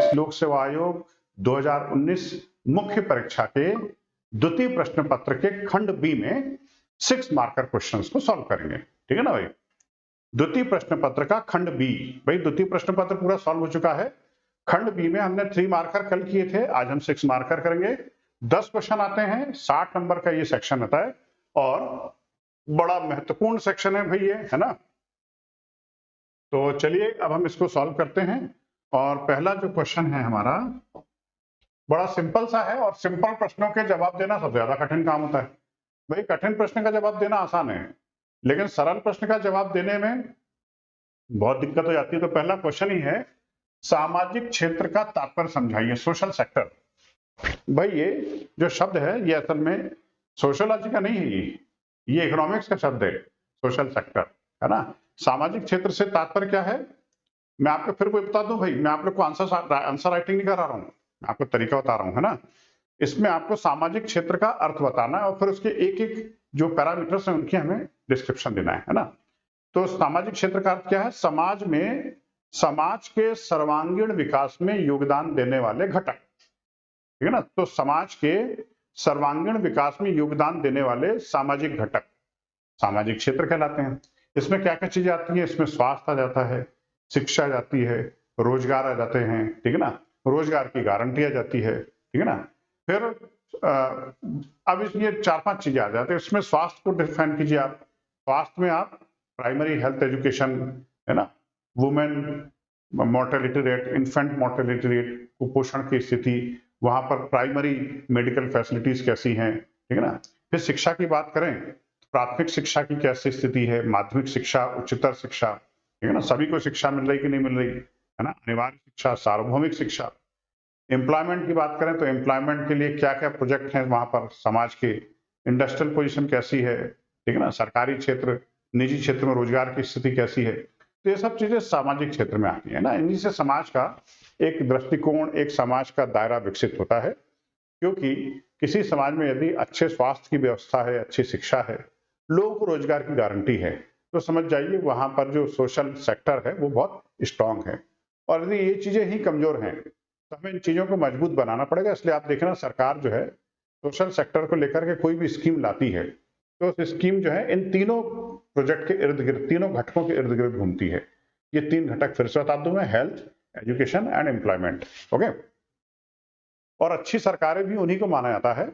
2022 लोक सेवा आयोग 2019 मुख्य परीक्षा के द्वितीय प्रश्न पत्र के खंड बी में 6 मार्कर क्वेश्चंस को सॉल्व करेंगे। ठीक है ना भाई। द्वितीय प्रश्न पत्र का खंड बी, भाई द्वितीय प्रश्न पत्र पूरा सॉल्व हो चुका है। खंड बी में हमने 3 मार्कर कल किए थे, आज हम 6 मार्कर करेंगे। 10 क्वेश्चन आते हैं, 60 नंबर का ये सेक्शन आता है और बड़ा महत्वपूर्ण सेक्शन है भाई ये, है ना। तो चलिए अब हम इसको सॉल्व करते हैं। और पहला जो क्वेश्चन है हमारा बड़ा सिंपल सा है, और सिंपल प्रश्नों के जवाब देना सबसे ज्यादा कठिन काम होता है। भाई कठिन प्रश्न का जवाब देना आसान है, लेकिन सरल प्रश्न का जवाब देने में बहुत दिक्कत हो जाती है। तो पहला क्वेश्चन ही है, सामाजिक क्षेत्र का तात्पर्य समझाइए, सोशल सेक्टर। भाई ये जो शब्द है ये असल में सोशियोलॉजी का नहीं है, ये इकोनॉमिक्स का शब्द है, सोशल सेक्टर, है ना। सामाजिक क्षेत्र से तात्पर्य क्या है, मैं आपको फिर भी बता दूं भाई, मैं आप लोग को आंसर राइटिंग नहीं करा रहा हूं, आपको तरीका बता रहा हूं, है ना। इसमें आपको सामाजिक क्षेत्र का अर्थ बताना है और फिर उसके एक एक जो पैरामीटर्स हैं उनकी हमें डिस्क्रिप्शन देना है ना। तो सामाजिक क्षेत्र का अर्थ क्या है, समाज में समाज के सर्वांगीण विकास में योगदान देने वाले घटक, ठीक है ना। तो समाज के सर्वांगीण विकास में योगदान देने वाले सामाजिक घटक सामाजिक क्षेत्र कहलाते हैं। इसमें क्या क्या चीजें आती है, इसमें स्वास्थ्य आ जाता है, शिक्षा आ जाती है, रोजगार आ जाते हैं, ठीक है ना, रोजगार की गारंटी आ जाती है, ठीक है ना। फिर अब ये 4-5 चीजें आ जाती है। इसमें स्वास्थ्य को डिफाइन कीजिए आप। स्वास्थ्य में आप प्राइमरी हेल्थ एजुकेशन, है ना, women mortality rate, infant mortality rate, कुपोषण की स्थिति, वहां पर प्राइमरी मेडिकल फैसिलिटीज कैसी हैं, ठीक है ना। फिर शिक्षा की बात करें, प्राथमिक शिक्षा की कैसी स्थिति है, माध्यमिक शिक्षा, उच्चतर शिक्षा, ठीक है ना, सभी को शिक्षा मिल रही कि नहीं मिल रही, है ना, अनिवार्य शिक्षा, सार्वभौमिक शिक्षा। एम्प्लॉयमेंट की बात करें तो एम्प्लॉयमेंट के लिए क्या क्या प्रोजेक्ट हैं वहां पर, समाज के इंडस्ट्रियल पोजीशन कैसी है, ठीक है ना, सरकारी क्षेत्र, निजी क्षेत्र में रोजगार की स्थिति कैसी है। तो ये सब चीजें सामाजिक क्षेत्र में आती है ना। इन्हीं से समाज का एक दृष्टिकोण, एक समाज का दायरा विकसित होता है। क्योंकि किसी समाज में यदि अच्छे स्वास्थ्य की व्यवस्था है, अच्छी शिक्षा है, लोगों को रोजगार की गारंटी है, तो समझ जाइए वहां पर जो सोशल सेक्टर है वो बहुत स्ट्रांग है। और यदि ये चीजें ही कमजोर हैं तो हमें इन चीजों को मजबूत बनाना पड़ेगा। इसलिए आप देखें ना, सरकार जो है सोशल सेक्टर को लेकर के कोई भी स्कीम लाती है तो उस स्कीम जो है इन तीनों प्रोजेक्ट के इर्द गिर्द, तीनों घटकों के इर्द गिर्द घूमती है। ये 3 घटक फिर से बता दूं मैं, health, education and employment. Okay. और अच्छी सरकारें भी उन्हीं को माना जाता है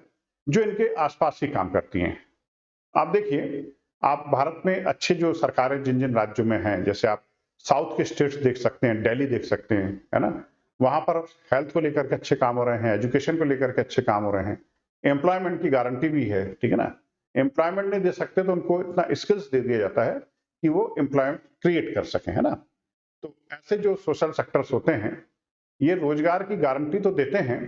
जो इनके आसपास ही काम करती हैं। आप देखिए, आप भारत में अच्छी जो सरकारें जिन जिन राज्यों में हैं, जैसे आप साउथ के स्टेट्स देख सकते हैं, दिल्ली देख सकते हैं, है ना, वहां पर हेल्थ को लेकर के अच्छे काम हो रहे हैं, एजुकेशन को लेकर के अच्छे काम हो रहे हैं, एम्प्लॉयमेंट की गारंटी भी है, ठीक है ना। एम्प्लॉयमेंट नहीं दे सकते तो उनको इतना स्किल्स दे दिया जाता है कि वो एम्प्लॉयमेंट क्रिएट कर सकें, है ना। तो ऐसे जो सोशल सेक्टर्स होते हैं ये रोजगार की गारंटी तो देते हैं,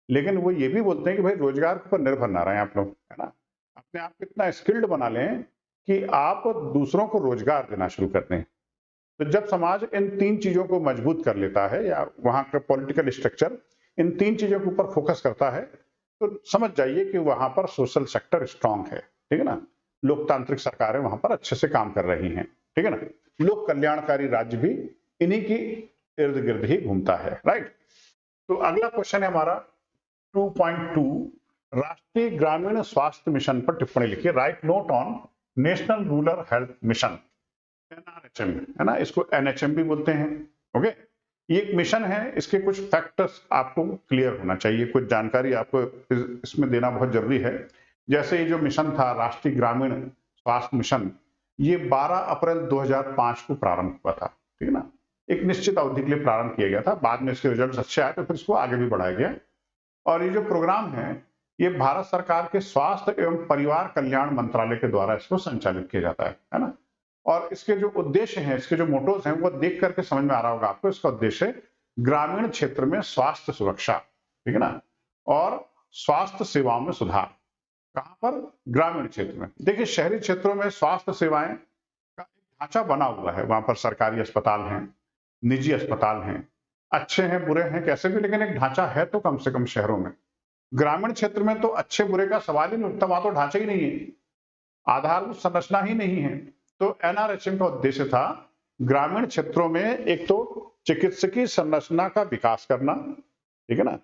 लेकिन वो ये भी बोलते हैं कि भाई रोजगार के ऊपर निर्भर ना रहें आप लोग, है ना। अपने आप को इतना स्किल्ड बना लें कि आप दूसरों को रोजगार देना शुरू कर दें। तो जब समाज इन 3 चीजों को मजबूत कर लेता है, या वहां का पॉलिटिकल स्ट्रक्चर इन 3 चीजों के ऊपर फोकस करता है, तो समझ जाइए कि वहां पर सोशल सेक्टर स्ट्रांग है, ठीक है ना। लोकतांत्रिक सरकारें वहां पर अच्छे से काम कर रही हैं, ठीक है ना। लोक कल्याणकारी राज्य भी इन्हीं की इर्द गिर्द ही घूमता है, राइट। तो अगला क्वेश्चन है हमारा 2.2, राष्ट्रीय ग्रामीण स्वास्थ्य मिशन पर टिप्पणी लिखिए। Right note on national rural health mission, NRHM, है ना, इसको NHM भी बोलते हैं। ओके। ये एक मिशन है, इसके कुछ फैक्टर्स आपको क्लियर होना चाहिए, कुछ जानकारी आपको इसमें देना बहुत जरूरी है। जैसे ये जो मिशन था, राष्ट्रीय ग्रामीण स्वास्थ्य मिशन, ये 12 अप्रैल 2005 को प्रारंभ हुआ था, ठीक है ना। एक निश्चित अवधि के लिए प्रारंभ किया गया था, बाद में इसके रिजल्ट अच्छे आए तो फिर इसको आगे भी बढ़ाया गया। और ये जो प्रोग्राम है ये भारत सरकार के स्वास्थ्य एवं परिवार कल्याण मंत्रालय के द्वारा इसको संचालित किया जाता है ना। और इसके जो उद्देश्य हैं, इसके जो मोटोज हैं, वो देख करके समझ में आ रहा होगा आपको। इसका उद्देश्य ग्रामीण क्षेत्र में स्वास्थ्य सुरक्षा, ठीक है ना, और स्वास्थ्य सेवाओं में सुधार। कहां पर? ग्रामीण क्षेत्र में। देखिए, शहरी क्षेत्रों में स्वास्थ्य सेवाएं का एक ढांचा बना हुआ है, वहां पर सरकारी अस्पताल हैं, निजी अस्पताल हैं, अच्छे हैं बुरे हैं कैसे भी, लेकिन एक ढांचा है तो कम से कम शहरों में। ग्रामीण क्षेत्र में तो अच्छे बुरे का सवाल ही नहीं उठता, वहां तो ढांचा ही नहीं है, आधारभूत संरचना ही नहीं है। तो NRHM का उद्देश्य था ग्रामीण क्षेत्रों में एक तो चिकित्सकीय संरचना का विकास करना, ठीक है ना,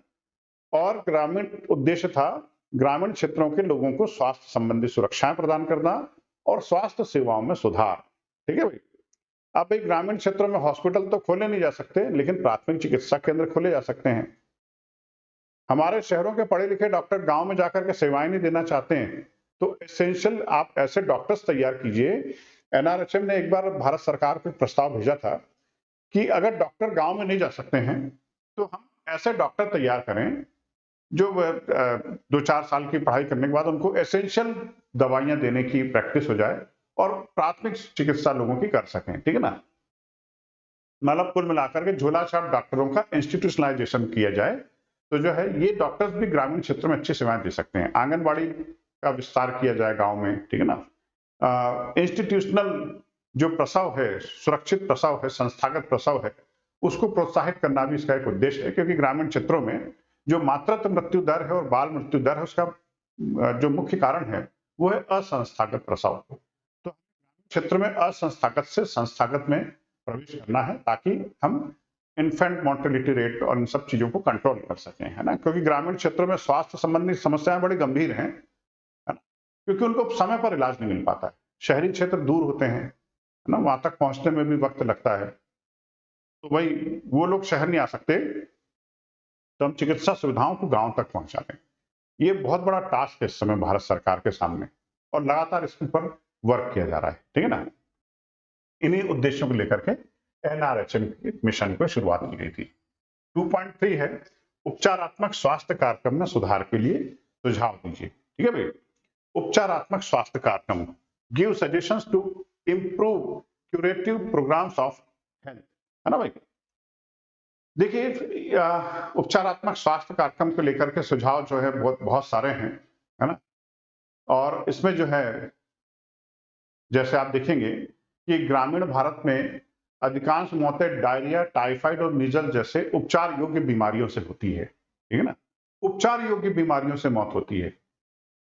और ग्रामीण उद्देश्य था ग्रामीण क्षेत्रों के लोगों को स्वास्थ्य संबंधी सुरक्षाएं प्रदान करना और स्वास्थ्य सेवाओं में सुधार। ठीक है भाई। अब भाई ग्रामीण क्षेत्रों में हॉस्पिटल तो खोले नहीं जा सकते, लेकिन प्राथमिक चिकित्सा केंद्र खोले जा सकते हैं। हमारे शहरों के पढ़े लिखे डॉक्टर गांव में जाकर के सेवाएं नहीं देना चाहते हैं, तो एसेंशियल आप ऐसे डॉक्टर्स तैयार कीजिए। एनआरएचएम ने एक बार भारत सरकार को एक प्रस्ताव भेजा था कि अगर डॉक्टर गांव में नहीं जा सकते हैं तो हम ऐसे डॉक्टर तैयार करें जो 2-4 साल की पढ़ाई करने के बाद उनको एसेंशियल दवाइयां देने की प्रैक्टिस हो जाए और प्राथमिक चिकित्सा लोगों की कर सकें। ठीक है ना, मतलब कुल मिलाकर के झोला छाप डॉक्टरों का इंस्टीट्यूशनलाइजेशन किया जाए, तो जो है ये डॉक्टर्स भी ग्रामीण क्षेत्र में अच्छी सेवाएं दे सकते हैं। आंगनबाड़ी का विस्तार किया जाए गांव में, ठीक है ना। इंस्टीट्यूशनल जो प्रसव है, सुरक्षित प्रसव है, संस्थागत प्रसव है, उसको प्रोत्साहित करना भी इसका एक उद्देश्य है, क्योंकि ग्रामीण क्षेत्रों में जो मातृत्व मृत्यु दर है और बाल मृत्यु दर है, उसका जो मुख्य कारण है वो है असंस्थागत प्रसव। तो क्षेत्र में असंस्थागत से संस्थागत में प्रवेश करना है ताकि हम इन्फेंट मोर्टेलिटी रेट और इन सब चीजों को कंट्रोल कर सकें, है ना, क्योंकि ग्रामीण क्षेत्रों में स्वास्थ्य संबंधी समस्याएं बड़ी गंभीर हैं, है ना, क्योंकि उनको समय पर इलाज नहीं मिल पाता है। शहरी क्षेत्र दूर होते हैं, है ना, वहां तक पहुंचने में भी वक्त लगता है, तो भाई वो लोग शहर नहीं आ सकते, तो हम चिकित्सा सुविधाओं को गांव तक पहुंचा दें। ये बहुत बड़ा टास्क है इस समय भारत सरकार के सामने और लगातार इसके ऊपर वर्क किया जा रहा है। ठीक है ना, इन्हीं उद्देश्यों को लेकर के एनआरएचएम मिशन को शुरुआत की गई थी। 2.3 है उपचारात्मक स्वास्थ्य कार्यक्रम में सुधार के लिए सुझाव दीजिए। ठीक है भाई, उपचारात्मक स्वास्थ्य कार्यक्रम, give suggestions to improve curative programmes of health, है ना भाई। देखिए उपचारात्मक स्वास्थ्य कार्यक्रम को लेकर के सुझाव जो है बहुत सारे हैं, है ना, और इसमें जो है जैसे आप देखेंगे कि ग्रामीण भारत में अधिकांश मौतें डायरिया, टाइफाइड और मीजल जैसे उपचार योग्य बीमारियों से होती है। ठीक है ना, उपचार योग्य बीमारियों से मौत होती है,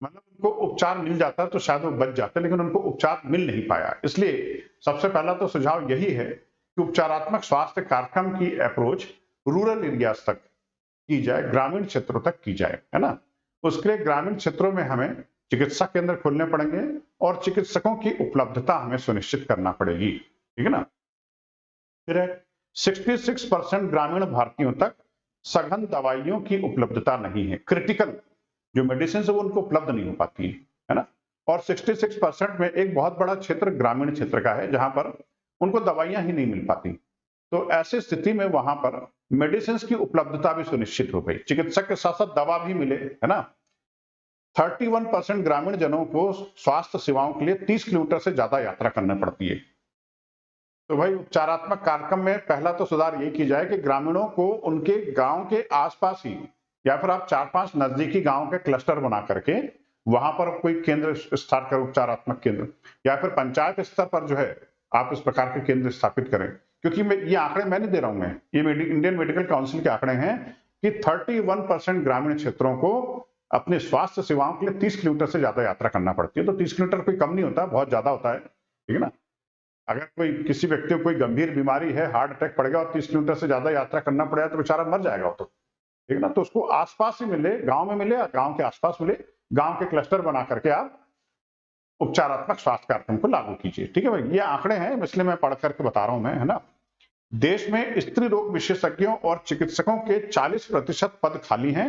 मतलब उनको उपचार मिल जाता तो शायद वो बच जाते, लेकिन उनको उपचार मिल नहीं पाया। इसलिए सबसे पहला तो सुझाव यही है कि उपचारात्मक स्वास्थ्य कार्यक्रम की अप्रोच रूरल एरियाज तक की जाए, ग्रामीण क्षेत्रों तक की जाए, है ना। उसके लिए ग्रामीण क्षेत्रों में हमें चिकित्सा केंद्र खोलने पड़ेंगे और चिकित्सकों की उपलब्धता हमें सुनिश्चित करना पड़ेगी। ठीक है ना, फिर 66% ग्रामीण भारतीयों तक सघन दवाइयों की उपलब्धता नहीं है, क्रिटिकल जो मेडिसिन है वो उनको उपलब्ध नहीं हो पाती है ना, और 66% में एक बहुत बड़ा क्षेत्र ग्रामीण क्षेत्र का है जहां पर उनको दवाइयां ही नहीं मिल पाती। तो ऐसी स्थिति में वहां पर मेडिसिन की उपलब्धता भी सुनिश्चित हो गई, चिकित्सक के साथ साथ दवा भी मिले, है ना। 31% ग्रामीण जनों को स्वास्थ्य सेवाओं के लिए 30 किलोमीटर से ज्यादा यात्रा करनी पड़ती है। तो भाई उपचारात्मक कार्यक्रम में पहला तो सुधार ये की जाए कि ग्रामीणों को उनके गांव के आसपास ही या फिर आप 4-5 नजदीकी गांव के क्लस्टर बना करके वहां पर कोई केंद्र स्थापित करें, उपचारात्मक केंद्र, या फिर पंचायत स्तर पर जो है आप इस प्रकार के केंद्र स्थापित करें। क्योंकि ये आंकड़े मैं नहीं दे रहा हूं, मैं ये इंडियन मेडिकल काउंसिल के आंकड़े हैं कि 31% ग्रामीण क्षेत्रों को अपने स्वास्थ्य सेवाओं के लिए 30 किलोमीटर से ज्यादा यात्रा करना पड़ती है। तो 30 किलोमीटर कोई कम नहीं होता, बहुत ज्यादा होता है। ठीक है ना, अगर कोई किसी व्यक्ति को कोई गंभीर बीमारी है, हार्ट अटैक पड़ेगा और 30 किलोमीटर से ज्यादा यात्रा करना पड़ेगा तो बेचारा मर जाएगा वो तो। ठीक है ना, तो उसको आसपास ही मिले, गांव में मिले, गांव के आसपास मिले, गांव के क्लस्टर बना करके आप उपचारात्मक स्वास्थ्य कार्यक्रम को लागू कीजिए। ठीक है भाई, ये आंकड़े हैं इसलिए मैं पढ़ करके बता रहा हूं मैं, है ना। देश में स्त्री रोग विशेषज्ञों और चिकित्सकों के 40% पद खाली हैं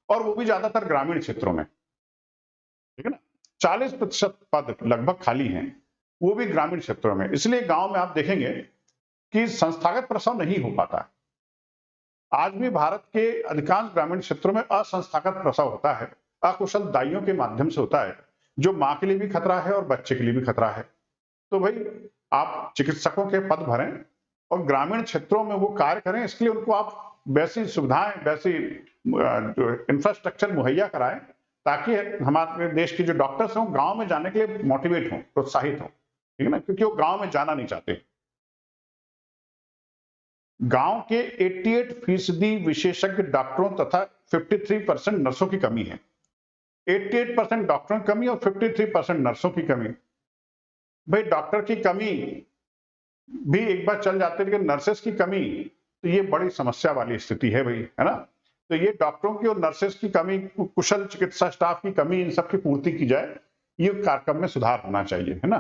और वो भी ज्यादातर ग्रामीण क्षेत्रों में। ठीक है ना, 40% पद लगभग खाली हैं, वो भी ग्रामीण क्षेत्रों में। इसलिए गांव में आप देखेंगे कि संस्थागत प्रसव नहीं हो पाता। आज भी भारत के अधिकांश ग्रामीण क्षेत्रों में असंस्थागत प्रसव होता है, अकुशल दाइयों के माध्यम से होता है, जो मां के लिए भी खतरा है और बच्चे के लिए भी खतरा है। तो भाई आप चिकित्सकों के पद भरें और ग्रामीण क्षेत्रों में वो कार्य करें, इसके लिए उनको आप वैसी सुविधाएं, वैसी जो इंफ्रास्ट्रक्चर मुहैया कराएं ताकि हमारे देश के जो डॉक्टर्स हैं गांव में जाने के लिए मोटिवेट हों, प्रोत्साहित हों। ठीक है ना, क्योंकि वो गांव में जाना नहीं चाहते। गांव के 88% विशेषज्ञ डॉक्टरों तथा 53% नर्सों की कमी है। 88% डॉक्टरों की कमी और 53% नर्सों की कमी। भाई डॉक्टर की कमी भी एक बार चल जाते हैं, लेकिन नर्सेस की कमी तो ये बड़ी समस्या वाली स्थिति है भाई, है ना। तो ये डॉक्टरों की और नर्सेस की कमी, कुशल चिकित्सा स्टाफ की कमी, इन सब की पूर्ति की जाए, ये कार्यक्रम में सुधार होना चाहिए, है ना।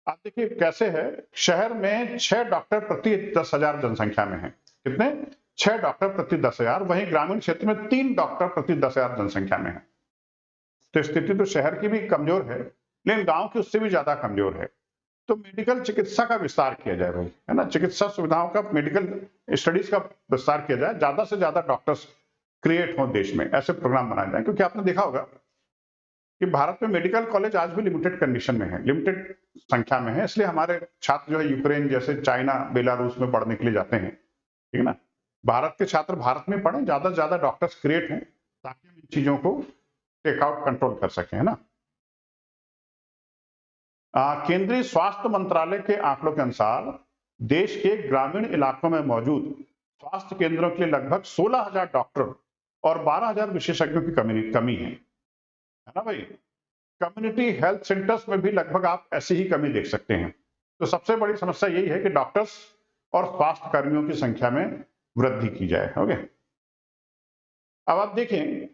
आप देखिए कैसे है, शहर में 6 डॉक्टर प्रति 10,000 जनसंख्या में है। कितने? 6 डॉक्टर प्रति 10,000। वहीं ग्रामीण क्षेत्र में 3 डॉक्टर प्रति 10,000 जनसंख्या में है। तो स्थिति तो शहर की भी कमजोर है, लेकिन गांव की उससे भी ज्यादा कमजोर है। तो मेडिकल चिकित्सा का विस्तार किया जाए भाई, है ना। चिकित्सा सुविधाओं का, मेडिकल स्टडीज का विस्तार किया जाए, ज्यादा से ज्यादा डॉक्टर्स क्रिएट हो देश में, ऐसे प्रोग्राम बनाए जाए। क्योंकि आपने देखा होगा कि भारत में मेडिकल कॉलेज आज भी लिमिटेड कंडीशन में है, लिमिटेड संख्या में है। इसलिए हमारे छात्र जो है यूक्रेन जैसे, चाइना, बेलारूस में पढ़ने के लिए जाते हैं, ठीक है ना। भारत के छात्र भारत में पढ़ें, ज्यादा से ज्यादा डॉक्टर्स क्रिएट हों, ताकि हम इन चीजों को टेक आउट, कंट्रोल कर सकें, है ना। केंद्रीय स्वास्थ्य मंत्रालय के आंकड़ों के अनुसार देश के ग्रामीण इलाकों में मौजूद स्वास्थ्य केंद्रों के लिए लगभग 16,000 डॉक्टर और 12,000 विशेषज्ञों की कमी है ना भाई। कम्युनिटी हेल्थ सेंटर्स में भी लगभग आप ऐसी ही कमी देख सकते हैं। तो सबसे बड़ी समस्या यही है कि डॉक्टर्स और स्वास्थ्य कर्मियों की संख्या में वृद्धि की जाए। ओके, अब आप देखें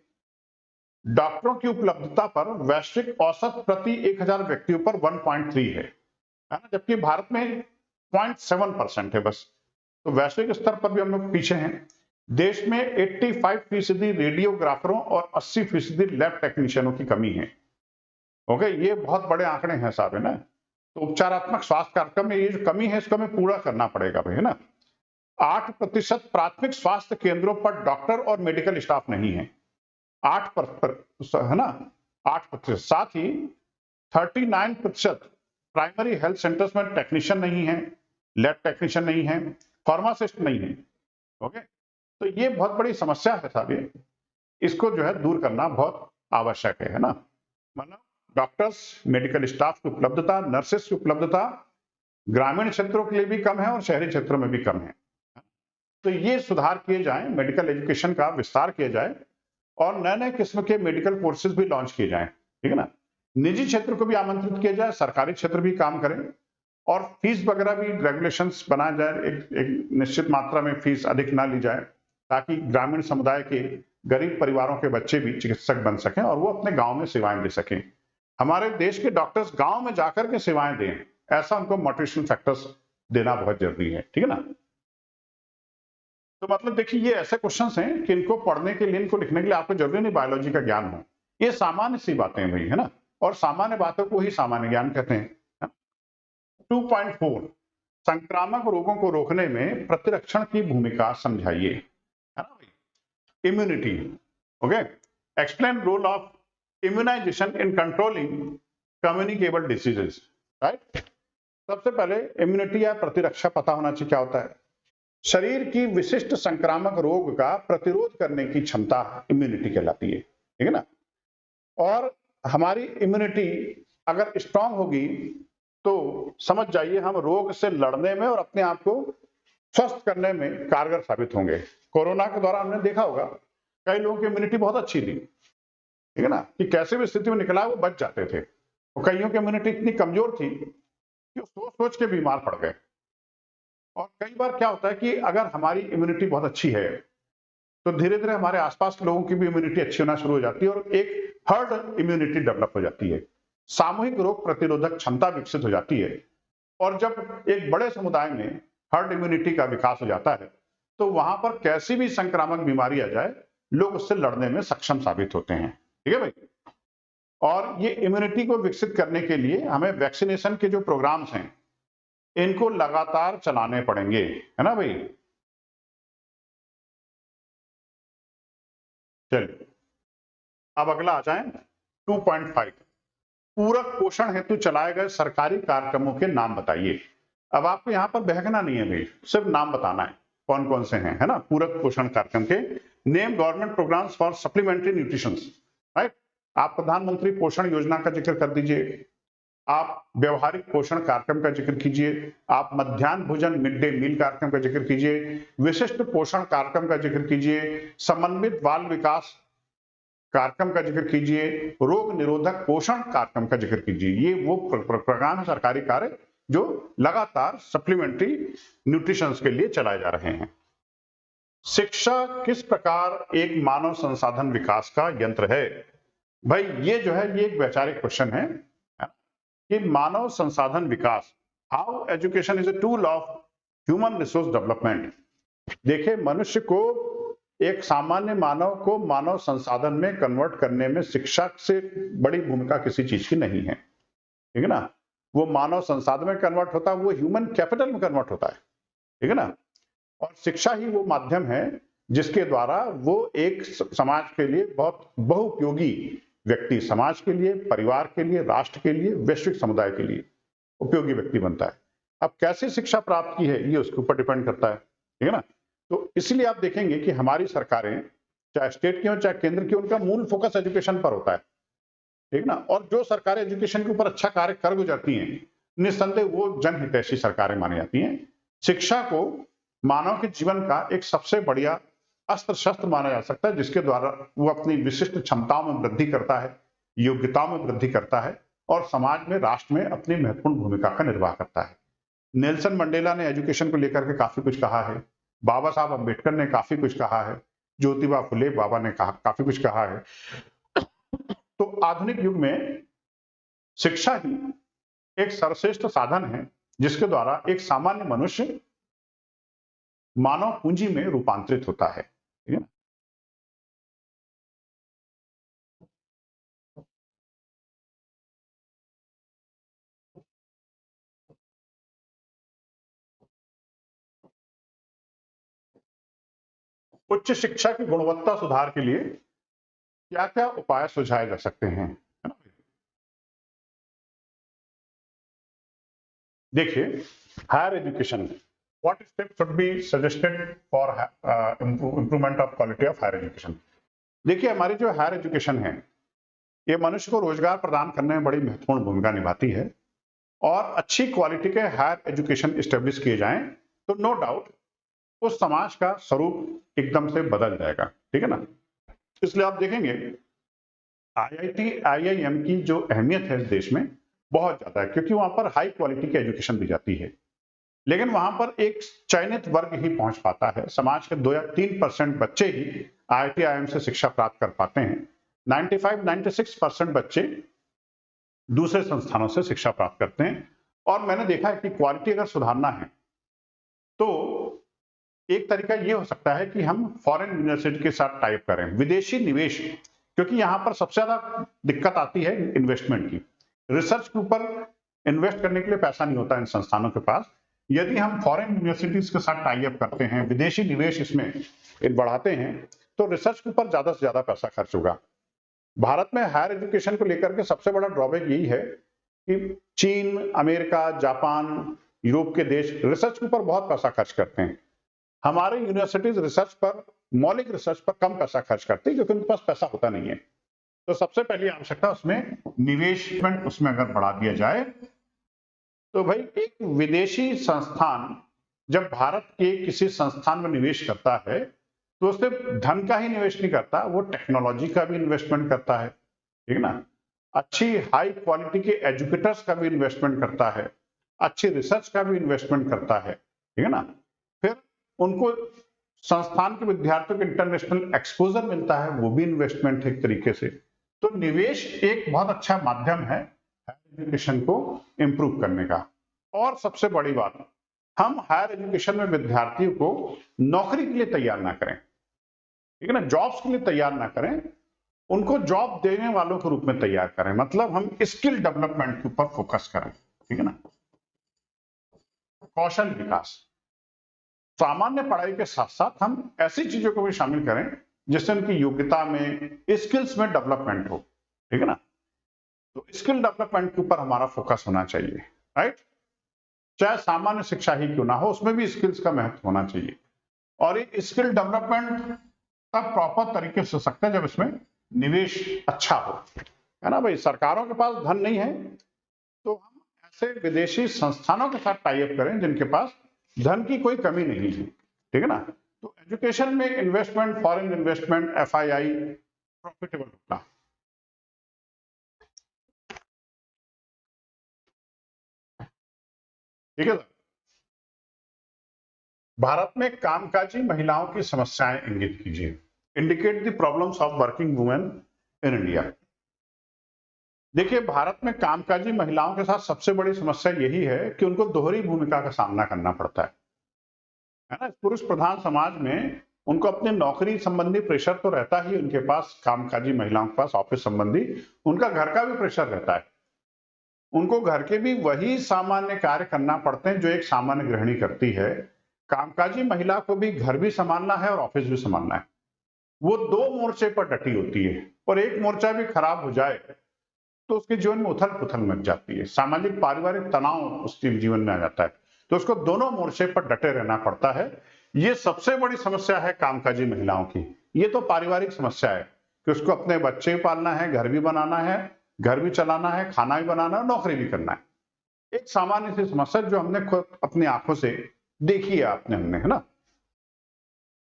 डॉक्टरों की उपलब्धता पर वैश्विक औसत प्रति 1,000 व्यक्तियों पर 1.3 है ना, जबकि भारत में 0.7% है बस। तो वैश्विक स्तर पर भी हम लोग पीछे हैं। देश में 85% रेडियोग्राफरों और 80% लैब टेक्नीशियनों की कमी है। ओके, ये बहुत बड़े आंकड़े हैं साहब, है ना। तो उपचारात्मक स्वास्थ्य कार्यक्रम में ये जो कमी है, इसको हमें पूरा करना पड़ेगा भाई, है ना। 8% प्राथमिक स्वास्थ्य केंद्रों पर डॉक्टर और मेडिकल स्टाफ नहीं है, 8% है ना, 8%। साथ ही 39% प्राइमरी हेल्थ सेंटर्स में टेक्नीशियन नहीं है, लैब टेक्नीशियन नहीं है, फार्मासिस्ट नहीं है। ओके, तो ये बहुत बड़ी समस्या है साहब, ये इसको जो है दूर करना बहुत आवश्यक है ना। मतलब डॉक्टर्स, मेडिकल स्टाफ की उपलब्धता, नर्सेस की उपलब्धता ग्रामीण क्षेत्रों के लिए भी कम है और शहरी क्षेत्रों में भी कम है। तो ये सुधार किए जाएं, मेडिकल एजुकेशन का विस्तार किया जाए और नए नए किस्म के मेडिकल कोर्सेज भी लॉन्च किए जाएं, ठीक है ना। निजी क्षेत्र को भी आमंत्रित किया जाए, सरकारी क्षेत्र भी काम करें और फीस वगैरह भी रेगुलेशंस बनाए जाए, एक निश्चित मात्रा में फीस अधिक ना ली जाए, ताकि ग्रामीण समुदाय के गरीब परिवारों के बच्चे भी चिकित्सक बन सकें और वो अपने गांव में सेवाएं दे सकें। हमारे देश के डॉक्टर्स गांव में जाकर के सेवाएं दें, ऐसा उनको मोटिवेशनल फैक्टर्स देना बहुत जरूरी है, ठीक है ना। तो मतलब देखिए ये ऐसे क्वेश्चंस हैं कि इनको पढ़ने के लिए, इनको लिखने के लिए आपको जरूरी नहीं बायोलॉजी का ज्ञान हो। ये सामान्य सी बातें हैं भाई, है ना, और सामान्य बातों को ही सामान्य ज्ञान कहते हैं। 2.4 संक्रामक रोगों को रोकने में प्रतिरक्षण की भूमिका समझाइए, है ना भाई। Immunity, okay, explain role of immunization in controlling communicable diseases, right. सबसे पहले इम्यूनिटी या प्रतिरक्षा पता होना चाहिए क्या होता है। शरीर की विशिष्ट संक्रामक रोग का प्रतिरोध करने की क्षमता इम्यूनिटी कहलाती है, ठीक है ना। और हमारी इम्यूनिटी अगर स्ट्रांग होगी तो समझ जाइए हम रोग से लड़ने में और अपने आप को स्वस्थ करने में कारगर साबित होंगे। कोरोना के दौरान हमने देखा होगा कई लोगों की इम्यूनिटी बहुत अच्छी थी, ठीक है ना, कि कैसे भी स्थिति में निकला वो बच जाते थे। और कईयों की इम्यूनिटी इतनी कमजोर थी कि सोच सोच के बीमार पड़ गए। और कई बार क्या होता है कि अगर हमारी इम्यूनिटी बहुत अच्छी है तो धीरे धीरे हमारे आसपास के लोगों की भी इम्यूनिटी अच्छी होना शुरू हो जाती है और एक हर्ड इम्यूनिटी डेवलप हो जाती है, सामूहिक रोग प्रतिरोधक क्षमता विकसित हो जाती है। और जब एक बड़े समुदाय में हर्ड इम्यूनिटी का विकास हो जाता है तो वहां पर कैसी भी संक्रामक बीमारी आ जाए लोग उससे लड़ने में सक्षम साबित होते हैं, ठीक है भाई। और ये इम्यूनिटी को विकसित करने के लिए हमें वैक्सीनेशन के जो प्रोग्राम्स हैं इनको लगातार चलाने पड़ेंगे, है ना भाई। चलिए अब अगला आ जाए 2.5 पूरक पोषण हेतु चलाए गए सरकारी कार्यक्रमों के नाम बताइए। अब आपको यहां पर बहकना नहीं है भाई, सिर्फ नाम बताना है कौन कौन से हैं, है ना। पूरक पोषण कार्यक्रम के name government programmes for supplementary nutrition, right. आप प्रधानमंत्री पोषण योजना का जिक्र कर दीजिए, आप व्यवहारिक पोषण कार्यक्रम का जिक्र कीजिए, आप मध्याह्न भोजन मिड डे मील कार्यक्रम का जिक्र कीजिए, विशिष्ट पोषण कार्यक्रम का जिक्र कीजिए, समन्वित बाल विकास कार्यक्रम का जिक्र कीजिए, रोग निरोधक पोषण कार्यक्रम का जिक्र कीजिए। ये वो प्रोग्राम है, सरकारी कार्य जो लगातार सप्लीमेंट्री न्यूट्रिशन के लिए चलाए जा रहे हैं। शिक्षा किस प्रकार एक मानव संसाधन विकास का यंत्र है? भाई ये जो है, ये एक वैचारिक क्वेश्चन है कि मानव संसाधन विकास, how education is a tool of human resource development. देखिए, मनुष्य को, एक सामान्य मानव को मानव संसाधन में कन्वर्ट करने में शिक्षा से बड़ी भूमिका किसी चीज की नहीं है, ठीक है ना। वो मानव संसाधन में कन्वर्ट होता है, वो ह्यूमन कैपिटल में कन्वर्ट होता है, ठीक है ना। और शिक्षा ही वो माध्यम है जिसके द्वारा वो एक समाज के लिए बहुत बहुउपयोगी व्यक्ति, समाज के लिए, परिवार के लिए, राष्ट्र के लिए, वैश्विक समुदाय के लिए उपयोगी व्यक्ति बनता है। अब कैसे शिक्षा प्राप्त की है ये उसके ऊपर डिपेंड करता है, ठीक है ना। तो इसलिए आप देखेंगे कि हमारी सरकारें, चाहे स्टेट की हो चाहे केंद्र की, उनका मूल फोकस एजुकेशन पर होता है, ठीक है ना। और जो सरकारें एजुकेशन के ऊपर अच्छा कार्य कर गुजरती हैं, निस्संदेह वो जनहितैषी सरकारें मानी जाती हैं। शिक्षा को मानव के जीवन का एक सबसे बढ़िया अस्त्र शस्त्र माना जा सकता है, जिसके द्वारा वो अपनी विशिष्ट क्षमताओं में वृद्धि करता है, योग्यताओं में वृद्धि करता है और समाज में, राष्ट्र में अपनी महत्वपूर्ण भूमिका का निर्वाह करता है। नेल्सन मंडेला ने एजुकेशन को लेकर के काफी कुछ कहा है, बाबा साहब अम्बेडकर ने काफी कुछ कहा है, ज्योतिबा फुले बाबा ने काफी कुछ कहा है। तो आधुनिक युग में शिक्षा ही एक सर्वश्रेष्ठ साधन है जिसके द्वारा एक सामान्य मनुष्य मानव पूंजी में रूपांतरित होता है, ठीक है ना। उच्च शिक्षा की गुणवत्ता सुधार के लिए क्या क्या उपाय सुझाए जा सकते हैं, है ना। देखिए, higher education, what steps should be suggested for improvement of quality of higher education. देखिए, हमारी जो हायर एजुकेशन है, ये मनुष्य को रोजगार प्रदान करने में बड़ी महत्वपूर्ण भूमिका निभाती है। और अच्छी क्वालिटी के हायर एजुकेशन स्टेब्लिश किए जाएं तो नो डाउट उस समाज का स्वरूप एकदम से बदल जाएगा, ठीक है ना। इसलिए आप देखेंगे आईआईटी, आईआईएम की जो अहमियत है इस देश में बहुत ज्यादा है, क्योंकि वहां पर हाई क्वालिटी की एजुकेशन दी जाती है। लेकिन वहां पर एक चयनित वर्ग ही पहुंच पाता है, समाज के 2 या 3% बच्चे ही आईआईटी, आईआईएम से शिक्षा प्राप्त कर पाते हैं। 95-96% बच्चे दूसरे संस्थानों से शिक्षा प्राप्त करते हैं। और मैंने देखा है कि क्वालिटी अगर सुधारना है तो एक तरीका ये हो सकता है कि हम फॉरेन यूनिवर्सिटी के साथ टाइप करें, विदेशी निवेश, क्योंकि यहां पर सबसे ज्यादा दिक्कत आती है इन्वेस्टमेंट की। रिसर्च के ऊपर इन्वेस्ट करने के लिए पैसा नहीं होता इन संस्थानों के पास। यदि हम फॉरेन यूनिवर्सिटीज के साथ टाई अप करते हैं, विदेशी निवेश इसमें बढ़ाते हैं, तो रिसर्च के ऊपर ज्यादा से ज्यादा पैसा खर्च होगा। भारत में हायर एजुकेशन को लेकर के सबसे बड़ा ड्रॉबैक यही है कि चीन, अमेरिका, जापान, यूरोप के देश रिसर्च के ऊपर बहुत पैसा खर्च करते हैं। हमारे यूनिवर्सिटीज रिसर्च पर, मौलिक रिसर्च पर कम पैसा खर्च करती है, क्योंकि उनके पास पैसा होता नहीं है। तो सबसे पहली आवश्यकता उसमें निवेशमेंट, उसमें अगर बढ़ा दिया जाए तो भाई एक विदेशी संस्थान जब भारत के किसी संस्थान में निवेश करता है तो उससे धन का ही निवेश नहीं करता, वो टेक्नोलॉजी का भी इन्वेस्टमेंट करता है, ठीक है ना। अच्छी हाई क्वालिटी के एजुकेटर्स का भी इन्वेस्टमेंट करता है, अच्छी रिसर्च का भी इन्वेस्टमेंट करता है, ठीक है ना। फिर उनको संस्थान के विद्यार्थियों को इंटरनेशनल एक्सपोजर मिलता है, वो भी इन्वेस्टमेंट है एक तरीके से। तो निवेश एक बहुत अच्छा माध्यम है एजुकेशन को इंप्रूव करने का। और सबसे बड़ी बात, हम हायर एजुकेशन में विद्यार्थियों को नौकरी के लिए तैयार ना करें, ठीक है ना, जॉब्स के लिए तैयार ना करें, उनको जॉब देने वालों के रूप में तैयार करें। मतलब हम स्किल डेवलपमेंट के ऊपर फोकस करें, ठीक है ना। कौशल विकास, सामान्य पढ़ाई के साथ साथ हम ऐसी चीजों को भी शामिल करें जिससे उनकी योग्यता में, स्किल्स में डेवलपमेंट हो, ठीक है ना। तो स्किल डेवलपमेंट के ऊपर हमारा फोकस होना चाहिए, राइट। चाहे सामान्य शिक्षा ही क्यों ना हो, उसमें भी स्किल्स का महत्व होना चाहिए। और ये स्किल डेवलपमेंट तब प्रॉपर तरीके से हो सकता है जब इसमें निवेश अच्छा हो, है ना भाई। सरकारों के पास धन नहीं है तो हम ऐसे विदेशी संस्थानों के साथ टाई अप करें जिनके पास धन की कोई कमी नहीं है, ठीक है ना। तो एजुकेशन में investment, foreign investment, FII profitable होता ठीक है। भारत में कामकाजी महिलाओं की समस्याएं इंगित कीजिए। Indicate the problems of working women in India. देखिए, भारत में कामकाजी महिलाओं के साथ सबसे बड़ी समस्या यही है कि उनको दोहरी भूमिका का सामना करना पड़ता है ना। पुरुष प्रधान समाज में उनको अपनी नौकरी संबंधी प्रेशर तो रहता ही उनके पास, कामकाजी महिलाओं के पास ऑफिस संबंधी उनका घर का भी प्रेशर रहता है। उनको घर के भी वही सामान्य कार्य करना पड़ते हैं जो एक सामान्य गृहिणी करती है। कामकाजी महिला को भी घर भी संभालना है और ऑफिस भी संभालना है। वो दो मोर्चे पर डटी होती है और एक मोर्चा भी खराब हो जाए तो उसके जीवन में उथल पुथल मच जाती है, सामाजिक पारिवारिक तनाव उसके जीवन में आ जाता है। तो उसको दोनों मोर्चे पर डटे रहना पड़ता है। ये सबसे बड़ी समस्या है कामकाजी महिलाओं की। ये तो पारिवारिक समस्या है कि उसको अपने बच्चे पालना है, घर भी बनाना है, घर भी चलाना है, खाना भी बनाना है, नौकरी भी करना है। एक सामान्य सी समस्या जो हमने खुद अपनी आंखों से देखी है, हमने, है ना।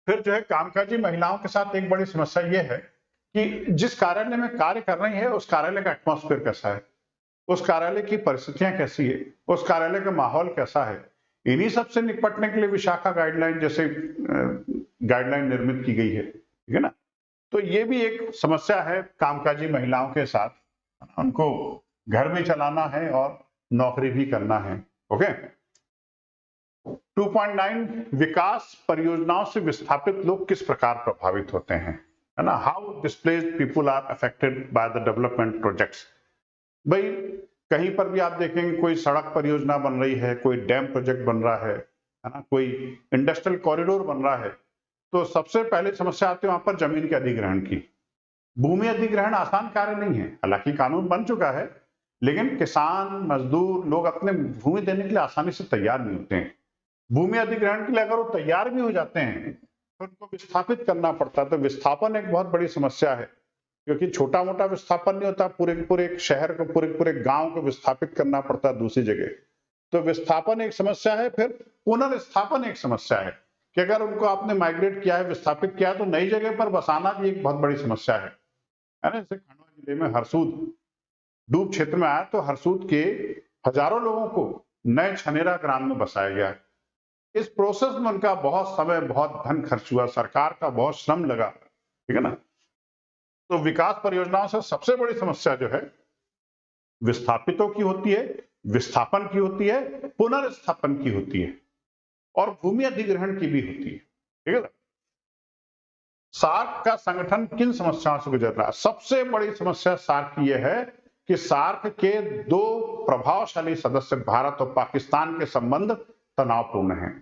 फिर जो है कामकाजी महिलाओं के साथ एक बड़ी समस्या यह है कि जिस कार्यालय में कार्य कर रही है उस कार्यालय का एटमॉस्फेयर कैसा है, उस कार्यालय की परिस्थितियां कैसी है, उस कार्यालय का माहौल कैसा है। इन्हीं सबसे निपटने के लिए विशाखा गाइडलाइन जैसे गाइडलाइन निर्मित की गई है, ठीक है ना। तो ये भी एक समस्या है कामकाजी महिलाओं के साथ, उनको घर भी चलाना है और नौकरी भी करना है। ओके। 2.9 विकास परियोजनाओं से विस्थापित लोग किस प्रकार प्रभावित होते हैं, है ना। How displaced people are affected by the development projects. भाई, कहीं पर भी आप देखेंगे कोई सड़क परियोजना बन रही है, कोई डैम प्रोजेक्ट बन रहा है ना, कोई इंडस्ट्रियल कॉरिडोर बन रहा है, तो सबसे पहले समस्या आती है वहां पर जमीन के अधिग्रहण की। भूमि अधिग्रहण आसान कार्य नहीं है, हालांकि कानून बन चुका है, लेकिन किसान मजदूर लोग अपने भूमि देने के लिए आसानी से तैयार नहीं होते हैं। भूमि अधिग्रहण के लिए अगर वो तैयार भी हो जाते हैं तो उनको विस्थापित करना पड़ता है। तो विस्थापन एक बहुत बड़ी समस्या है, क्योंकि छोटा मोटा विस्थापन नहीं होता, पूरे पूरे एक शहर को, पूरे पूरे गांव को विस्थापित करना पड़ता है दूसरी जगह। तो विस्थापन एक समस्या है। फिर पुनर्स्थापन एक समस्या है कि अगर उनको आपने माइग्रेट किया है, विस्थापित किया है, तो नई जगह पर बसाना भी एक बहुत बड़ी समस्या है ना। जैसे खंडवा जिले में हरसूद डूब क्षेत्र में आया तो हरसूद के हजारों लोगों को नए छनेरा ग्राम में बसाया गया। इस प्रोसेस में उनका बहुत समय, बहुत धन खर्च हुआ, सरकार का बहुत श्रम लगा, ठीक है ना। तो विकास परियोजनाओं से सबसे बड़ी समस्या जो है विस्थापितों की होती है, विस्थापन की होती है, पुनर्स्थापन की होती है और भूमि अधिग्रहण की भी होती है, ठीक है ना। सार्क का संगठन किन समस्याओं से गुजर रहा है। सबसे बड़ी समस्या सार्क की यह है कि सार्क के दो प्रभावशाली सदस्य भारत और पाकिस्तान के संबंध तनावपूर्ण हैं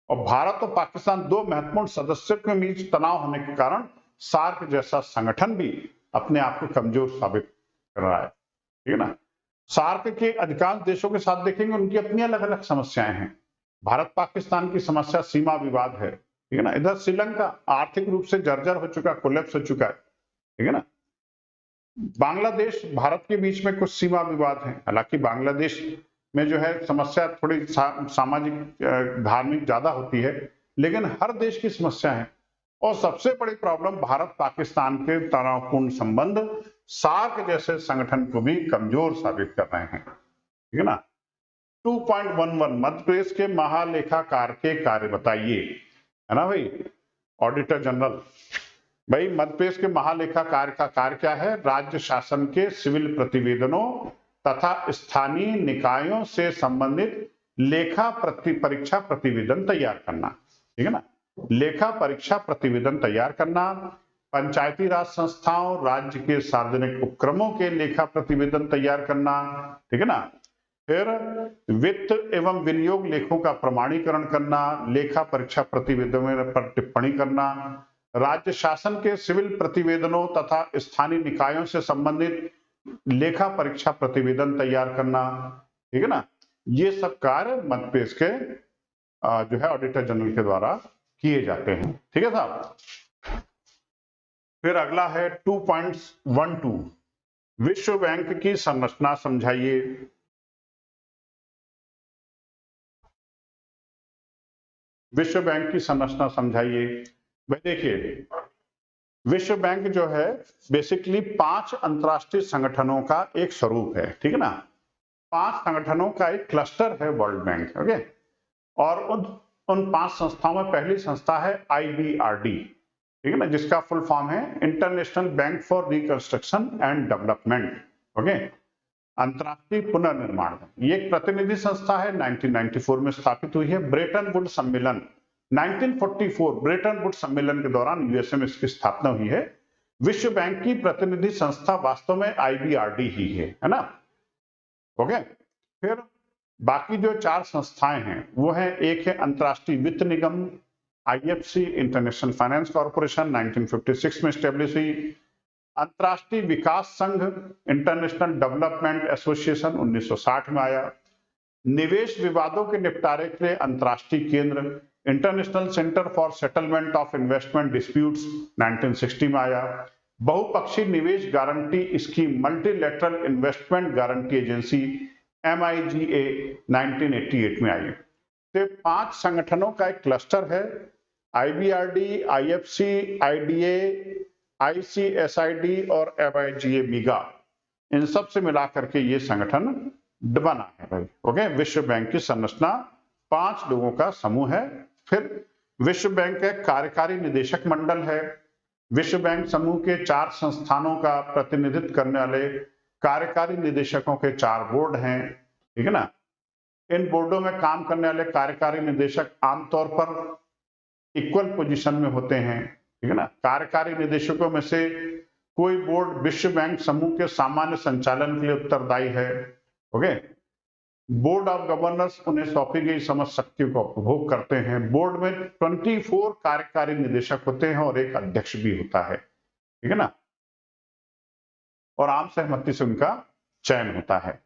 और भारत और पाकिस्तान दो महत्वपूर्ण सदस्यों के बीच तनाव होने के कारण सार्क जैसा संगठन भी अपने आप को कमजोर साबित कर रहा है, ठीक है ना। सार्क के अधिकांश देशों के साथ देखेंगे उनकी अपनी अलग अलग समस्याएं हैं। भारत पाकिस्तान की समस्या सीमा विवाद है, ठीक है ना। इधर श्रीलंका आर्थिक रूप से जर्जर हो चुका, कोलैप्स हो चुका है, ठीक है ना। बांग्लादेश भारत के बीच में कुछ सीमा विवाद है, हालांकि बांग्लादेश में जो है समस्या थोड़ी सामाजिक धार्मिक ज्यादा होती है, लेकिन हर देश की समस्या है। और सबसे बड़ी प्रॉब्लम भारत पाकिस्तान के तनावपूर्ण संबंध सार्क जैसे संगठन को भी कमजोर साबित कर रहे हैं, ठीक है ना। 2.11 मध्य प्रदेश के महालेखाकार के कार्य बताइए, है ना भाई। ऑडिटर जनरल, भाई मध्य प्रदेश के महालेखाकार का कार्य क्या है। राज्य शासन के सिविल प्रतिवेदनों तथा स्थानीय निकायों से संबंधित लेखा परीक्षा प्रतिवेदन तैयार करना, ठीक है ना। लेखा परीक्षा प्रतिवेदन तैयार करना, पंचायती राज संस्थाओं, राज्य के सार्वजनिक उपक्रमों के लेखा प्रतिवेदन तैयार करना, ठीक है ना। फिर वित्त एवं विनियोग लेखों का प्रमाणीकरण करना, लेखा परीक्षा प्रतिवेदनों पर टिप्पणी करना, राज्य शासन के सिविल प्रतिवेदनों तथा स्थानीय निकायों से संबंधित लेखा परीक्षा प्रतिवेदन तैयार करना, ठीक है ना। ये सब कार्य मध्य प्रदेश के जो है ऑडिटर जनरल के द्वारा किए जाते हैं, ठीक है साहब। फिर अगला है 2.12 विश्व बैंक की संरचना समझाइए। विश्व बैंक की संरचना समझाइए। भाई देखिए, विश्व बैंक जो है बेसिकली 5 अंतरराष्ट्रीय संगठनों का एक स्वरूप है, ठीक है ना। 5 संगठनों का एक क्लस्टर है वर्ल्ड बैंक। ओके, और उन 5 संस्थाओं में पहली संस्था है IBRD, ठीक है ना, जिसका फुल फॉर्म है international bank for reconstruction and development. Okay, अंतर्राष्ट्रीय पुनर्निर्माण। ये एक प्रतिनिधि संस्था है, 1994 में स्थापित हुई है। ब्रेटन वुड सम्मेलन 1944 ब्रेटन वुड सम्मेलन के दौरान यूएसए में इसकी स्थापना हुई है। विश्व बैंक की प्रतिनिधि संस्था वास्तव में IBRD ही है ना। ओके, फिर बाकी जो 4 संस्थाएं हैं वो है, एक है अंतर्राष्ट्रीय वित्त निगम IFC, इंटरनेशनल फाइनेंस कॉर्पोरेशन 1956 में स्टेब्लिश हुई। अंतर्राष्ट्रीय विकास संघ इंटरनेशनल डेवलपमेंट एसोसिएशन 1960 में आया। निवेश विवादों के निपटारे के लिए अंतर्राष्ट्रीय केंद्र international centre for settlement of investment disputes 1960 में आया। बहुपक्षीय निवेश guarantee scheme multilateral investment guarantee agency MIGA 1988 में आई। तो 5 संगठनों का एक क्लस्टर है, IBRD, IFC, IDA, ICSID और MIGA MIGA। इन सब से मिलाकर के ये संगठन बना है भाई। ओके, विश्व बैंक की संरचना 5 लोगों का समूह है। फिर विश्व बैंक का कार्यकारी निदेशक मंडल है। विश्व बैंक समूह के 4 संस्थानों का प्रतिनिधित्व करने वाले कार्यकारी निदेशकों के 4 बोर्ड हैं, ठीक है ना। इन बोर्डों में काम करने वाले कार्यकारी निदेशक आमतौर पर इक्वल पोजीशन में होते हैं, ठीक है ना। कार्यकारी निदेशकों में से कोई बोर्ड विश्व बैंक समूह के सामान्य संचालन के लिए उत्तरदायी है। ओके, बोर्ड ऑफ गवर्नर्स उन्हें सौंपी गई समझ शक्ति का उपभोग करते हैं। बोर्ड में 24 कार्यकारी निदेशक होते हैं और एक अध्यक्ष भी होता है, ठीक है ना, और आम सहमति से उनका चयन होता है।